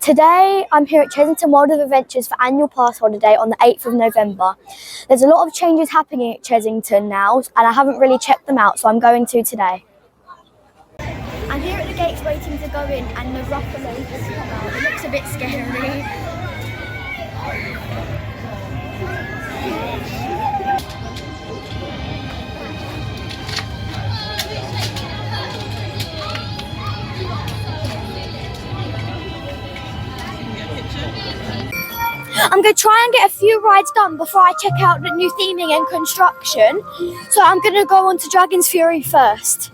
Today I'm here at Chessington World of Adventures for annual pass holiday on the 8th of November. There's a lot of changes happening at Chessington now and I haven't really checked them out, so I'm going to today. I'm here at the gates waiting to go in and the Ruffalo has come out. It looks a bit scary. I'm going to try and get a few rides done before I check out the new theming and construction. So I'm going to go on to Dragon's Fury first.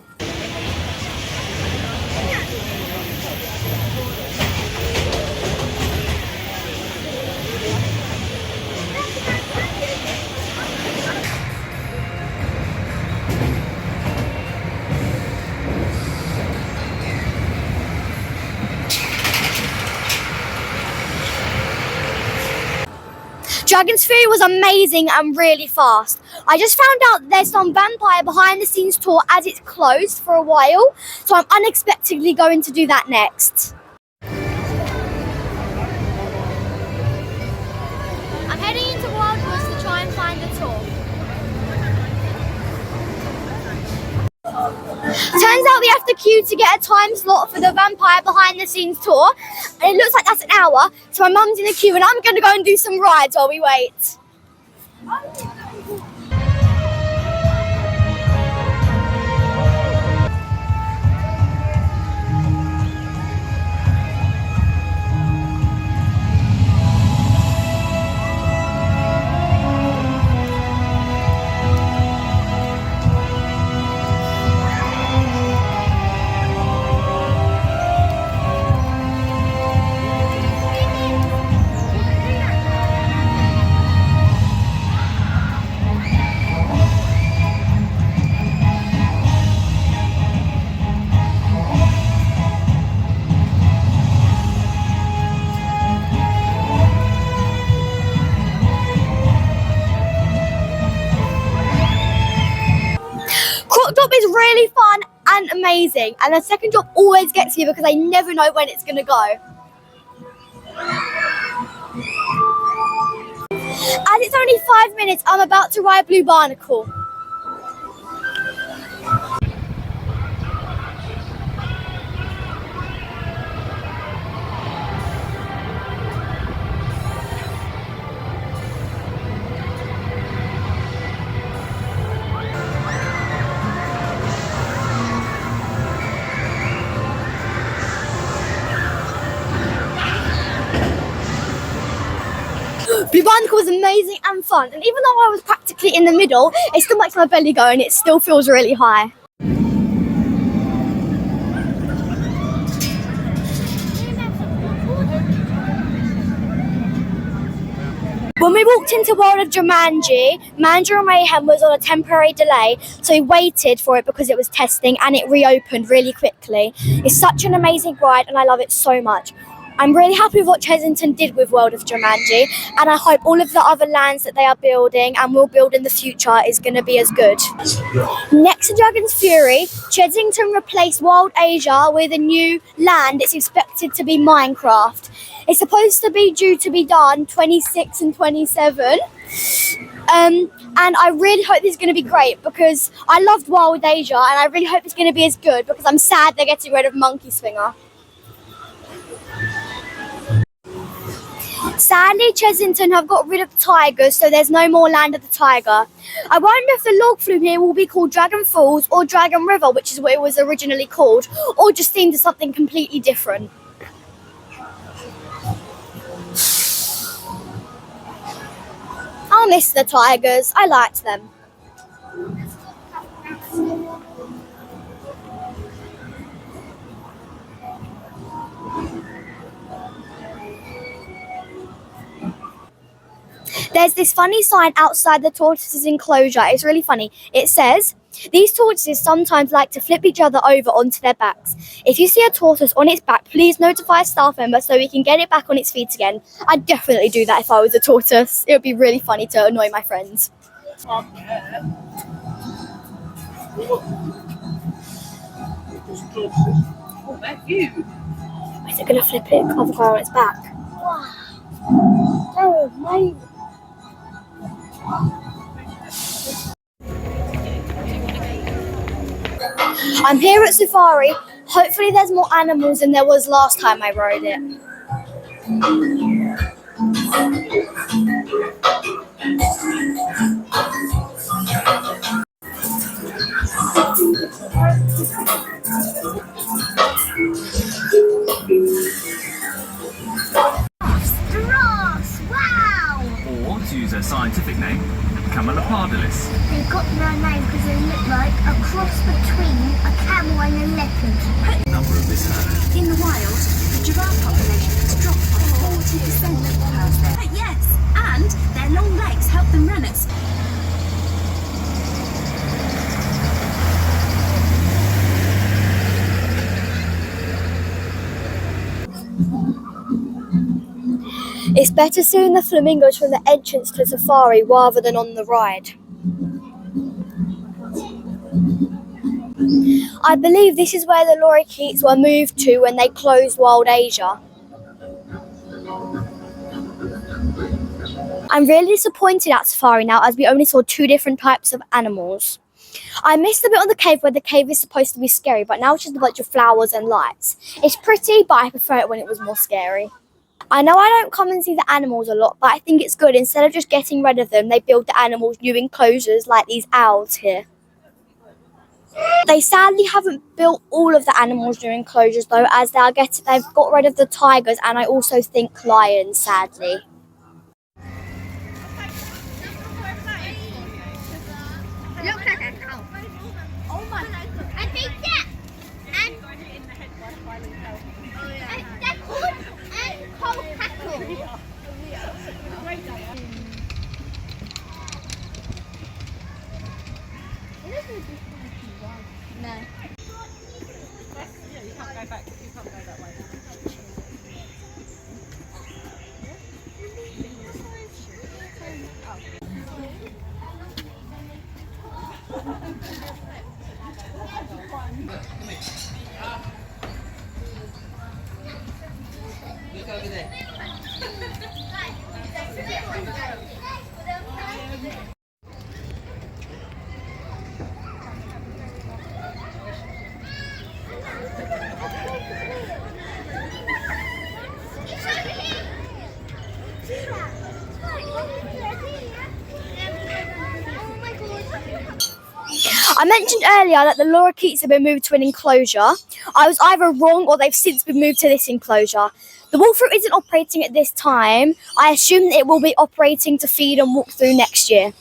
Dragon's Fury was amazing and really fast. I just found out there's some vampire behind the scenes tour as it's closed for a while, so I'm unexpectedly going to do that next. I'm heading into Wildwoods to try and find the tour. Turns out we have to queue to get a time slot for the vampire behind the scenes tour, and it looks like that's an hour, so my mum's in the queue and I'm going to go and do some rides while we wait. Drop is really fun and amazing, and the second drop always gets me because I never know when it's going to go. As it's only 5 minutes, I'm about to ride Blue Barnacle. Blue Barnacle was amazing and fun, and even though I was practically in the middle, it still makes my belly go and it still feels really high. When we walked into World of Jumanji, Manja and Mayhem was on a temporary delay, so we waited for it because it was testing and it reopened really quickly. It's such an amazing ride and I love it so much. I'm really happy with what Chessington did with World of Jumanji, and I hope all of the other lands that they are building and will build in the future is going to be as good. Next to Dragon's Fury, Chessington replaced Wild Asia with a new land. It's expected to be Minecraft. It's supposed to be due to be done 26 and 27. And I really hope this is going to be great because I loved Wild Asia and I really hope it's going to be as good because I'm sad they're getting rid of Monkey Swinger. Sadly, Chessington have got rid of the tigers, so there's no more Land of the Tiger. I wonder if the log flume here will be called Dragon Falls or Dragon River, which is what it was originally called, or just themed to something completely different. I'll miss the tigers. I liked them. There's this funny sign outside the tortoise's enclosure. It's really funny. It says, "These tortoises sometimes like to flip each other over onto their backs. If you see a tortoise on its back, please notify a staff member so we can get it back on its feet again." I'd definitely do that if I was a tortoise. It would be really funny to annoy my friends. Oh, they're huge. Is it going to flip it other guy on its back? Oh, mate. I'm here at Safari. Hopefully there's more animals than there was last time I rode it. Giraffes! Wow! Or, to use their scientific name, camelopardalis. They got their name because they look like a cross between a camel and a leopard. Number of this herd. In the wild, the giraffe population has dropped by 40% over the past there. Yes, and their long legs help them run at speed. It's better seeing the flamingos from the entrance to Safari rather than on the ride. I believe this is where the lorikeets were moved to when they closed Wild Asia. I'm really disappointed at Safari now as we only saw 2 different types of animals. I missed the bit on the cave where the cave is supposed to be scary, but now it's just a bunch of flowers and lights. It's pretty, but I prefer it when it was more scary. I know I don't come and see the animals a lot, but I think it's good. Instead of just getting rid of them, they build the animals new enclosures like these owls here. They sadly haven't built all of the animals new enclosures though, as they've got rid of the tigers and I also think lions, sadly. Look like a cow. Oh my. I think that. And they're called Paw Patrol. No. Yeah, you can't go back. You can't go that way. Look over there. I mentioned earlier that the lorikeets have been moved to an enclosure. I was either wrong or they've since been moved to this enclosure. The walk through isn't operating at this time. I assume that it will be operating to feed and walk through next year.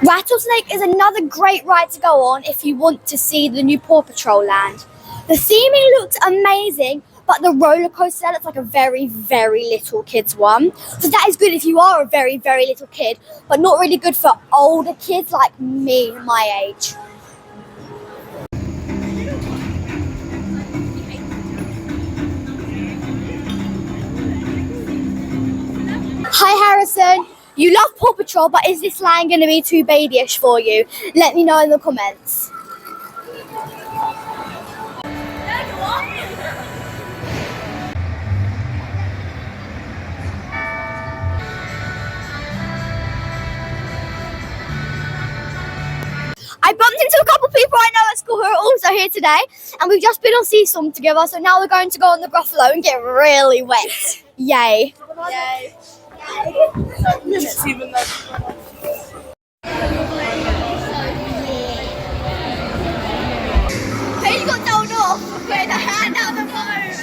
Rattlesnake is another great ride to go on if you want to see the new Paw Patrol land. The theming looked amazing, but the roller coaster looks like a very, very little kid's one. So that is good if you are a very, very little kid, but not really good for older kids like me, my age. Hi Harrison, you love Paw Patrol, but is this land going to be too babyish for you? Let me know in the comments. I bumped into a couple people I know at school who are also here today, and we've just been on Seesaw together, so now we're going to go on the Gruffalo and get really wet. Yay. Yay. Even though. Who got told off? putting a hand out the boat.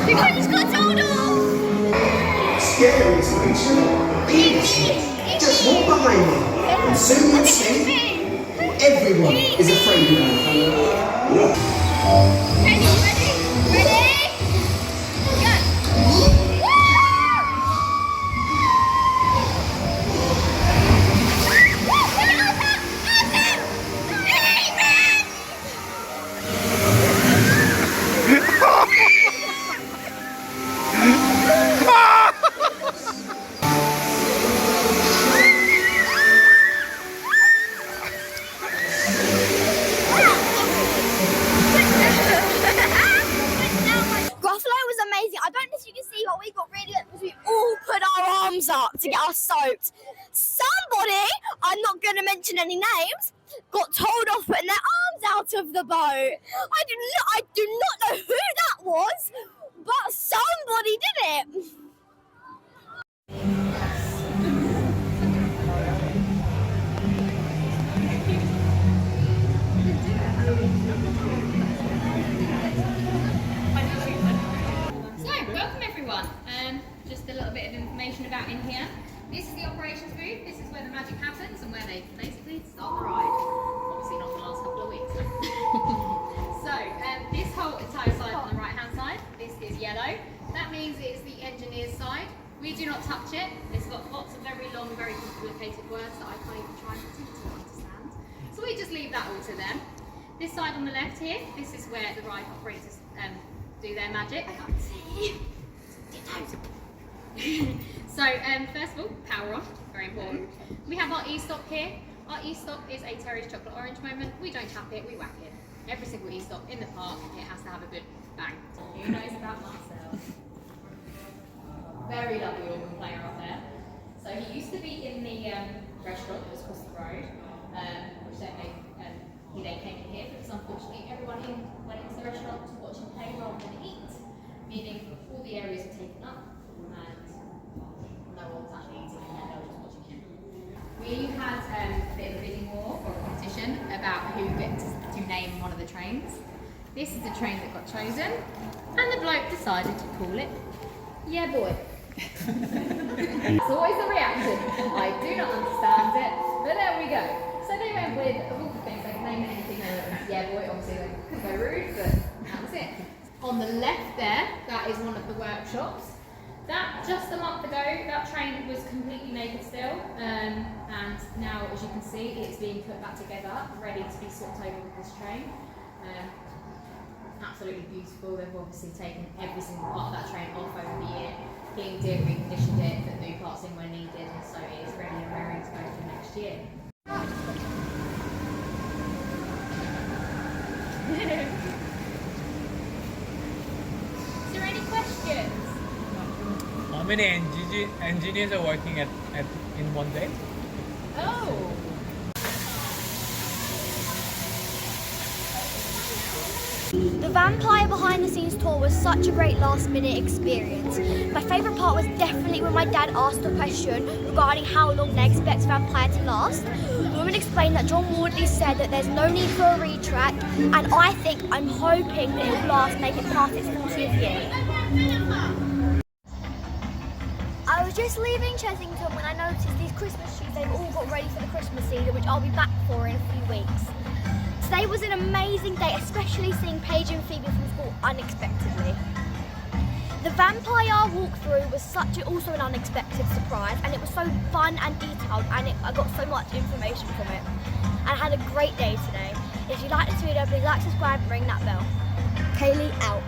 Because he's got told off. Scary to each other. Please, just walk behind me. And soon you'll see everyone is afraid of me. Ready? Up to get us soaked. Somebody, I'm not going to mention any names, got told off putting their arms out of the boat. I do not know who that was, but somebody did it. So, welcome everyone. Just a little bit of information about in here. This is the operations booth. This is where the magic happens and where they basically start the ride. Obviously not the last couple of weeks. So this whole entire side on the right hand side, this is yellow. That means it's the engineer's side. We do not touch it. It's got lots of very long, very complicated words that I can't even try to understand. So we just leave that all to them. This side on the left here, this is where the ride operators do their magic. I can't see. So first of all, power on, very important. We have our e-stop here. Our e-stop is a Terry's chocolate orange moment. We don't tap it, we whack it. Every single e-stop in the park, it has to have a good bang. Who knows about Marcel? Very lovely organ player up there. So he used to be in the restaurant that was across the road, which then he then came in here because unfortunately everyone went into the restaurant to watch him play rather than eat, meaning all the areas were taken up. We had a bit of a bidding war or a competition about who gets to name one of the trains. This is the train that got chosen, and the bloke decided to call it Yeah Boy. It's always the reaction. I do not understand it, but there we go. So they went with, of all the things, they could name anything other than Yeah Boy. Obviously they couldn't go rude, but that was it. On the left there, that is one of the workshops. That, just a month ago, that train was completely naked still, and now, as you can see, it's being put back together, ready to be swapped over with this train. Absolutely beautiful. They've obviously taken every single part of that train off over the year, cleaned it, reconditioned it, put new parts in when needed, and so it is ready and raring to go for next year. Is there any questions? How many engineers are working in one day? Oh! The vampire behind the scenes tour was such a great last minute experience. My favourite part was definitely when my dad asked a question regarding how long they expect vampire to last. The woman explained that John Wardley said that there's no need for a retrack, and I'm hoping that it will last, make it past its 40th year. I was just leaving Chessington when I noticed these Christmas trees, they've all got ready for the Christmas season, which I'll be back for in a few weeks. Today was an amazing day, especially seeing Paige and Phoebe from school unexpectedly. The vampire walkthrough was also an unexpected surprise, and it was so fun and detailed, and I got so much information from it. And I had a great day today. If you liked this video, please like, subscribe and ring that bell. Kaylee out.